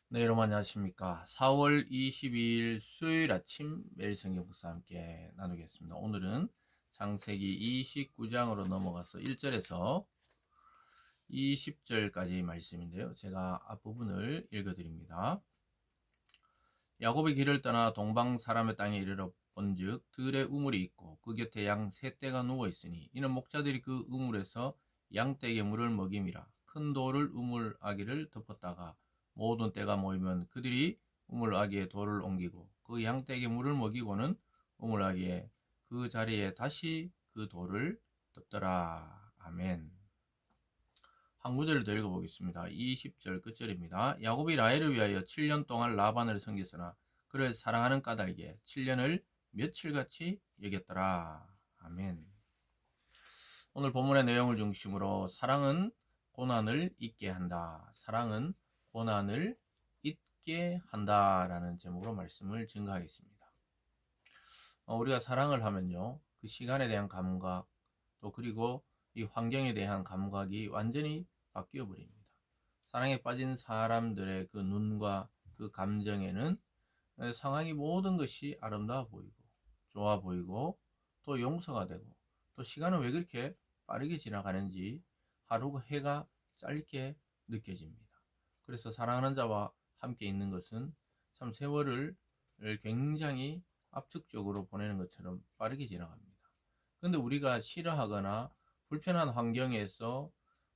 네, 여러분 안녕하십니까. 4월 22일 수요일 아침 매일 성경 묵상 함께 나누겠습니다. 오늘은 창세기 29장으로 넘어가서 1절에서 20절까지 말씀인데요. 제가 앞부분을 읽어드립니다. 야곱이 길을 떠나 동방 사람의 땅에 이르러 본즉 들에 우물이 있고 그 곁에 양 세 떼가 누워 있으니 이는 목자들이 그 우물에서 양떼에게 물을 먹임이라. 큰 돌을 우물 아기를 덮었다가 모든 떼가 모이면 그들이 우물 아기에 돌을 옮기고 그 양떼에게 물을 먹이고는 우물 아기에 그 자리에 다시 그 돌을 덮더라. 아멘. 한 구절을 더 읽어보겠습니다. 20절 끝절입니다. 야곱이 라헬을 위하여 7년 동안 라반을 섬겼으나 그를 사랑하는 까닭에 7년을 며칠같이 여겼더라. 아멘. 오늘 본문의 내용을 중심으로 사랑은 고난을 잊게 한다. 사랑은 고난을 잊게 한다라는 제목으로 말씀을 증거하겠습니다. 우리가 사랑을 하면요, 그 시간에 대한 감각, 또 그리고 이 환경에 대한 감각이 완전히 바뀌어 버립니다. 사랑에 빠진 사람들의 그 눈과 그 감정에는 상황이 모든 것이 아름다워 보이고 좋아 보이고 또 용서가 되고 또 시간은 왜 그렇게 빠르게 지나가는지 하루가 해가 짧게 느껴집니다. 그래서 사랑하는 자와 함께 있는 것은 참 세월을 굉장히 압축적으로 보내는 것처럼 빠르게 지나갑니다. 그런데 우리가 싫어하거나 불편한 환경에서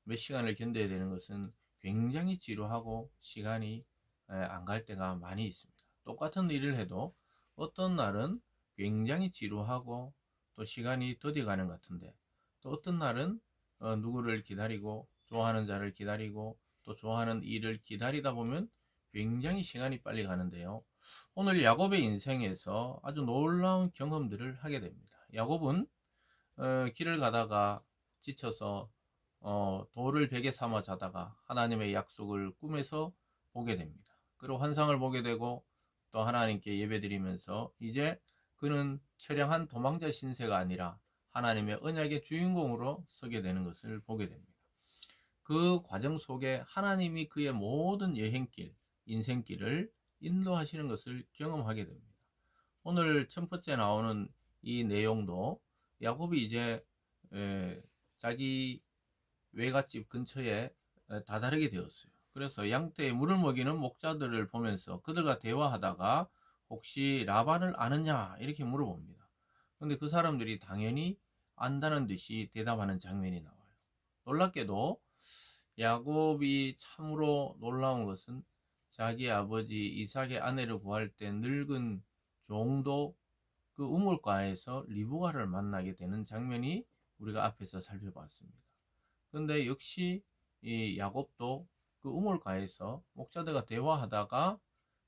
몇 시간을 견뎌야 되는 것은 굉장히 지루하고 시간이 안 갈 때가 많이 있습니다. 똑같은 일을 해도 어떤 날은 굉장히 지루하고 또 시간이 더디 가는 것 같은데 또 어떤 날은 누구를 기다리고 좋아하는 자를 기다리고 또 좋아하는 일을 기다리다 보면 굉장히 시간이 빨리 가는데요. 오늘 야곱의 인생에서 아주 놀라운 경험들을 하게 됩니다. 야곱은 길을 가다가 지쳐서 돌을 베개 삼아 자다가 하나님의 약속을 꿈에서 보게 됩니다. 그리고 환상을 보게 되고 또 하나님께 예배드리면서 이제 그는 처량한 도망자 신세가 아니라 하나님의 언약의 주인공으로 서게 되는 것을 보게 됩니다. 그 과정 속에 하나님이 그의 모든 여행길, 인생길을 인도하시는 것을 경험하게 됩니다. 오늘 첫 번째 나오는 이 내용도 야곱이 이제 자기 외갓집 근처에 다다르게 되었어요. 그래서 양떼에 물을 먹이는 목자들을 보면서 그들과 대화하다가 혹시 라반을 아느냐 이렇게 물어봅니다. 그런데 그 사람들이 당연히 안다는 듯이 대답하는 장면이 나와요. 놀랍게도 야곱이 참으로 놀라운 것은 자기 아버지 이삭의 아내를 구할 때 늙은 종도 그 우물가에서 리브가를 만나게 되는 장면이 우리가 앞에서 살펴봤습니다. 그런데 역시 이 야곱도 그 우물가에서 목자들과 대화하다가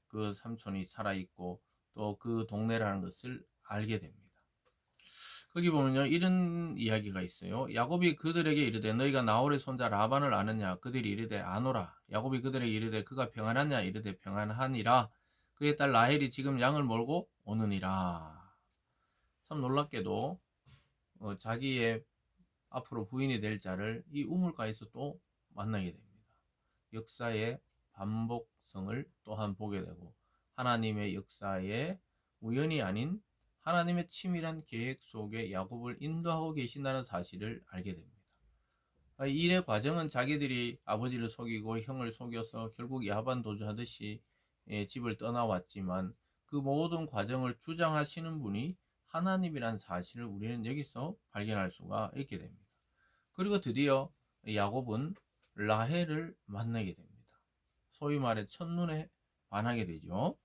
그 삼촌이 살아있고 또 그 동네라는 것을 알게 됩니다. 거기 보면요 이런 이야기가 있어요. 야곱이 그들에게 이르되 너희가 나홀의 손자 라반을 아느냐? 그들이 이르되 아노라. 야곱이 그들에게 이르되 그가 평안하냐? 이르되 평안하니라. 그의 딸 라헬이 지금 양을 몰고 오느니라. 참 놀랍게도 자기의 앞으로 부인이 될 자를 이 우물가에서 또 만나게 됩니다. 역사의 반복성을 또한 보게 되고 하나님의 역사에 우연이 아닌 하나님의 치밀한 계획 속에 야곱을 인도하고 계신다는 사실을 알게 됩니다. 이 일의 과정은 자기들이 아버지를 속이고 형을 속여서 결국 야반 도주하듯이 집을 떠나왔지만 그 모든 과정을 주장하시는 분이 하나님이란 사실을 우리는 여기서 발견할 수가 있게 됩니다. 그리고 드디어 야곱은 라헬을 만나게 됩니다. 소위 말해 첫눈에 반하게 되죠.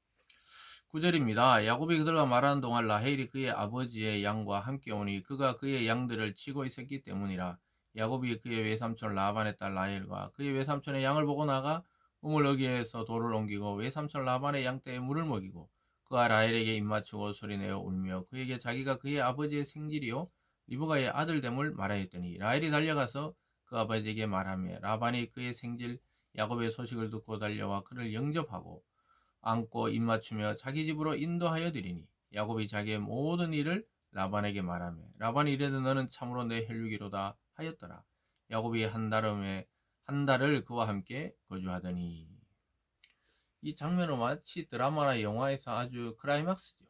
9절입니다. 야곱이 그들과 말하는 동안 라헬이 그의 아버지의 양과 함께 오니 그가 그의 양들을 치고 있었기 때문이라. 야곱이 그의 외삼촌 라반의 딸 라헬과 그의 외삼촌의 양을 보고 나가 우물 어귀에서 돌을 옮기고 외삼촌 라반의 양떼에 물을 먹이고 그가 라헬에게 입맞추고 소리내어 울며 그에게 자기가 그의 아버지의 생질이요 리브가의 아들됨을 말하였더니 라헬이 달려가서 그 아버지에게 말하며 라반이 그의 생질 야곱의 소식을 듣고 달려와 그를 영접하고 안고 입맞추며 자기 집으로 인도하여 드리니 야곱이 자기의 모든 일을 라반에게 말하며 라반이 이르되 너는 참으로 내 혈육이로다 하였더라. 야곱이 한 달을 그와 함께 거주하더니 이 장면은 마치 드라마나 영화에서 아주 클라이막스죠.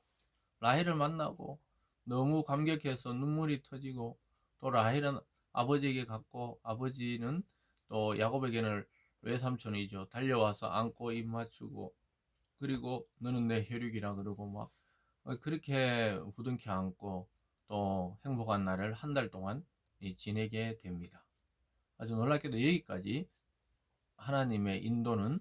라헬을 만나고 너무 감격해서 눈물이 터지고, 또 라헬은 아버지에게 갔고, 아버지는 또 야곱에게는 외삼촌이죠. 달려와서 안고 입 맞추고, 그리고 너는 내 혈육이라 그러고 막 그렇게 부둥켜 안고 또 행복한 날을 한 달 동안 지내게 됩니다. 아주 놀랍게도 여기까지 하나님의 인도는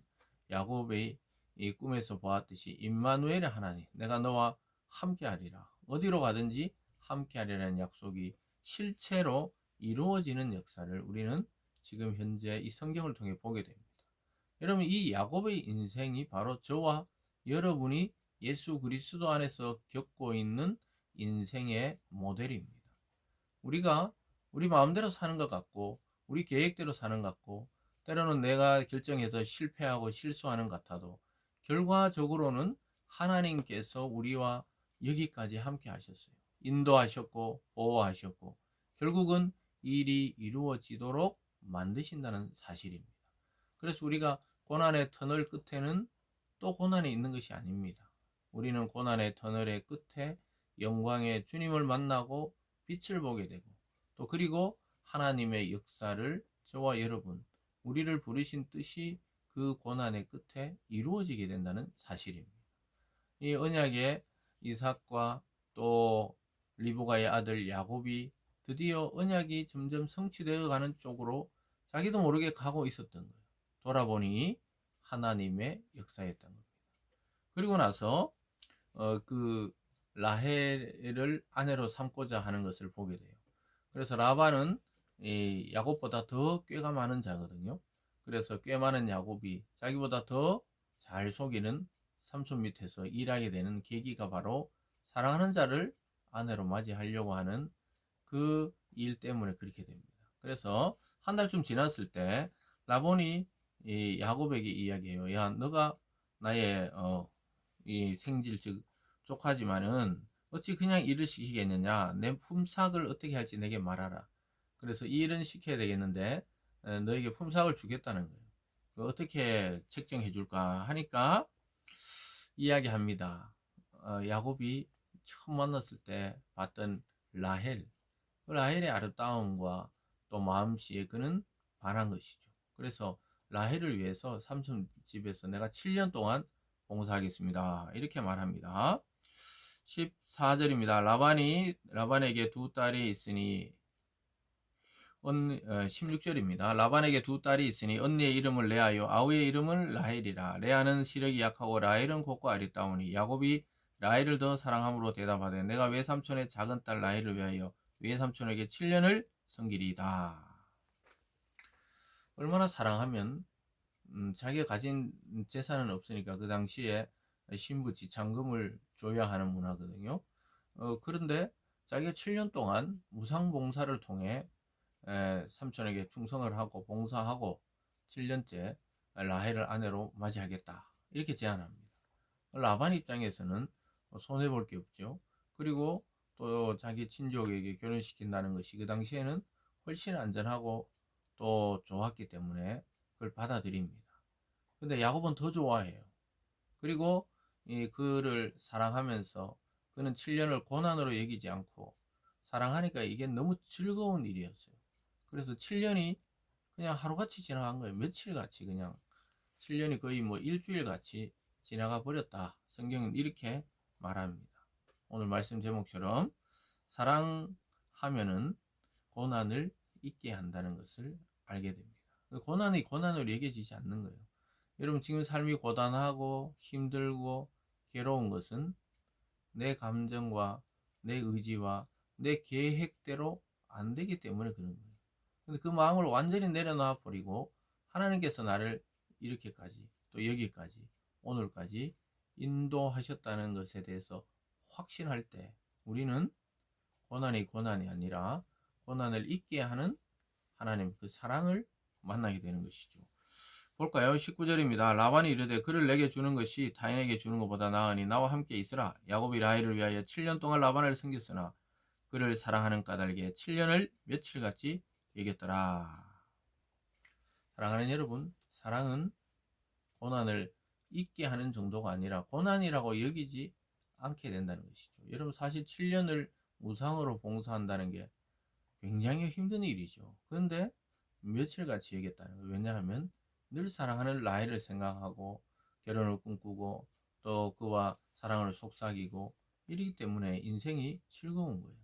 야곱의 이 꿈에서 보았듯이 임마누엘의 하나님, 내가 너와 함께하리라, 어디로 가든지 함께하리라는 약속이 실체로 이루어지는 역사를 우리는 지금 현재 이 성경을 통해 보게 됩니다. 여러분, 이 야곱의 인생이 바로 저와 여러분이 예수 그리스도 안에서 겪고 있는 인생의 모델입니다. 우리가 우리 마음대로 사는 것 같고, 우리 계획대로 사는 것 같고, 때로는 내가 결정해서 실패하고 실수하는 것 같아도 결과적으로는 하나님께서 우리와 여기까지 함께 하셨어요. 인도하셨고 보호하셨고 결국은 일이 이루어지도록 만드신다는 사실입니다. 그래서 우리가 고난의 터널 끝에는 또 고난이 있는 것이 아닙니다. 우리는 고난의 터널의 끝에 영광의 주님을 만나고 빛을 보게 되고, 또 그리고 하나님의 역사를 저와 여러분, 우리를 부르신 뜻이 그 고난의 끝에 이루어지게 된다는 사실입니다. 이 언약의 이삭과 또 리브가의 아들 야곱이 드디어 언약이 점점 성취되어 가는 쪽으로 자기도 모르게 가고 있었던 거예요. 돌아보니 하나님의 역사였던 겁니다. 그리고 나서 그 라헬을 아내로 삼고자 하는 것을 보게 돼요. 그래서 라반은 이 야곱보다 더 꾀가 많은 자거든요. 그래서 꽤 많은 야곱이 자기보다 더 잘 속이는 삼촌 밑에서 일하게 되는 계기가 바로 사랑하는 자를 아내로 맞이하려고 하는 그 일 때문에 그렇게 됩니다. 그래서 한 달쯤 지났을 때 라본이 이 야곱에게 이야기해요. 야, 너가 나의 이 생질 즉 조카지만은 어찌 그냥 일을 시키겠느냐? 내 품삯을 어떻게 할지 내게 말하라. 그래서 이 일은 시켜야 되겠는데 너에게 품삯을 주겠다는 거예요. 어떻게 책정해 줄까 하니까 이야기합니다. 야곱이 처음 만났을 때 봤던 라헬, 라헬의 아름다움과 또 마음씨에 그는 반한 것이죠. 그래서 라헬을 위해서 삼촌 집에서 내가 7년 동안 봉사하겠습니다. 이렇게 말합니다. 14절입니다. 라반에게 두 딸이 있으니 16절입니다. 라반에게 두 딸이 있으니 언니의 이름을 레아요 아우의 이름은 라헬이라. 레아는 시력이 약하고 라헬은 곱고 아리따우니 야곱이 라헬을 더 사랑함으로 대답하되 내가 외삼촌의 작은 딸 라헬을 위하여 외삼촌에게 7년을 섬기리이다. 얼마나 사랑하면 자기가 가진 재산은 없으니까 그 당시에 신부 지참금을 줘야 하는 문화거든요. 그런데 자기가 7년 동안 무상봉사를 통해 삼촌에게 충성을 하고 봉사하고 7년째 라헬을 아내로 맞이하겠다 이렇게 제안합니다. 라반 입장에서는 손해볼 게 없죠. 그리고 또 자기 친족에게 결혼시킨다는 것이 그 당시에는 훨씬 안전하고 또 좋았기 때문에 그걸 받아들입니다. 근데 야곱은 더 좋아해요. 그리고 그를 사랑하면서 그는 7년을 고난으로 여기지 않고 사랑하니까 이게 너무 즐거운 일이었어요. 그래서 7년이 그냥 하루같이 지나간 거예요. 며칠같이 그냥 7년이 거의 뭐 일주일같이 지나가 버렸다. 성경은 이렇게 말합니다. 오늘 말씀 제목처럼 사랑하면은 고난을 잊게 한다는 것을 알게 됩니다. 고난이 고난으로 여겨지지 않는 거예요. 여러분 지금 삶이 고단하고 힘들고 괴로운 것은 내 감정과 내 의지와 내 계획대로 안 되기 때문에 그런 거예요. 근데 그 마음을 완전히 내려놔 버리고 하나님께서 나를 이렇게까지 또 여기까지 오늘까지 인도하셨다는 것에 대해서 확신할 때 우리는 고난이 아니라 고난을 잊게 하는 하나님 그 사랑을 만나게 되는 것이죠. 볼까요? 19절입니다. 라반이 이르되 그를 내게 주는 것이 타인에게 주는 것보다 나으니 나와 함께 있으라. 야곱이 라헬을 위하여 7년 동안 라반을 섬겼으나 그를 사랑하는 까닭에 7년을 며칠같이 여겼더라. 사랑하는 여러분, 사랑은 고난을 있게 하는 정도가 아니라 고난이라고 여기지 않게 된다는 것이죠. 여러분 사실 7년을 무상으로 봉사한다는 게 굉장히 힘든 일이죠. 그런데 며칠같이 여겼다는 거예요. 왜냐하면 늘 사랑하는 라헬을 생각하고 결혼을 꿈꾸고 또 그와 사랑을 속삭이고 이러기 때문에 인생이 즐거운 거예요.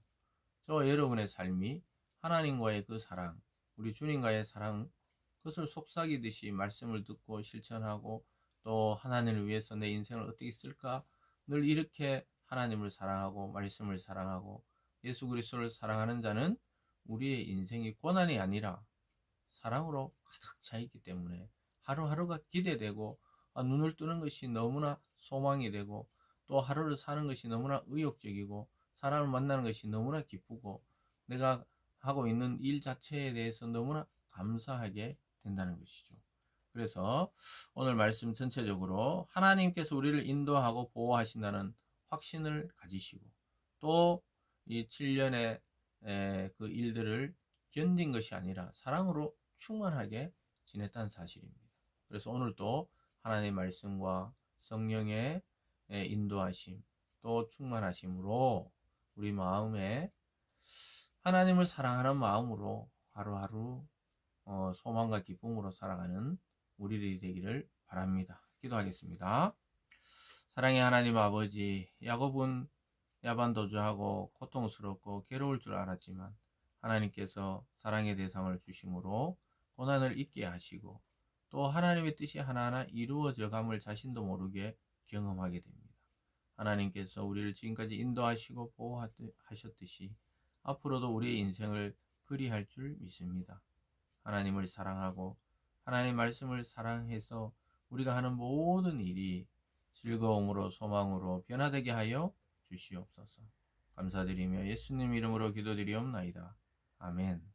저와 여러분의 삶이 하나님과의 그 사랑, 우리 주님과의 사랑, 그것을 속삭이듯이 말씀을 듣고 실천하고 또 하나님을 위해서 내 인생을 어떻게 쓸까? 늘 이렇게 하나님을 사랑하고 말씀을 사랑하고 예수 그리스도를 사랑하는 자는 우리의 인생이 고난이 아니라 사랑으로 가득 차 있기 때문에 하루하루가 기대되고 눈을 뜨는 것이 너무나 소망이 되고 또 하루를 사는 것이 너무나 의욕적이고 사람을 만나는 것이 너무나 기쁘고 내가 하고 있는 일 자체에 대해서 너무나 감사하게 된다는 것이죠. 그래서 오늘 말씀 전체적으로 하나님께서 우리를 인도하고 보호하신다는 확신을 가지시고 또 이 7년의 그 일들을 견딘 것이 아니라 사랑으로 충만하게 지냈다는 사실입니다. 그래서 오늘도 하나님의 말씀과 성령의 인도하심 또 충만하심으로 우리 마음에 하나님을 사랑하는 마음으로 하루하루 소망과 기쁨으로 살아가는 우리들이 되기를 바랍니다. 기도하겠습니다. 사랑의 하나님 아버지, 야곱은 야반도주하고 고통스럽고 괴로울 줄 알았지만 하나님께서 사랑의 대상을 주심으로 고난을 잊게 하시고 또 하나님의 뜻이 하나하나 이루어져 감을 자신도 모르게 경험하게 됩니다. 하나님께서 우리를 지금까지 인도하시고 보호하셨듯이 앞으로도 우리의 인생을 그리할 줄 믿습니다. 하나님을 사랑하고 하나님의 말씀을 사랑해서 우리가 하는 모든 일이 즐거움으로 소망으로 변화되게 하여 주시옵소서. 감사드리며 예수님 이름으로 기도드리옵나이다. 아멘.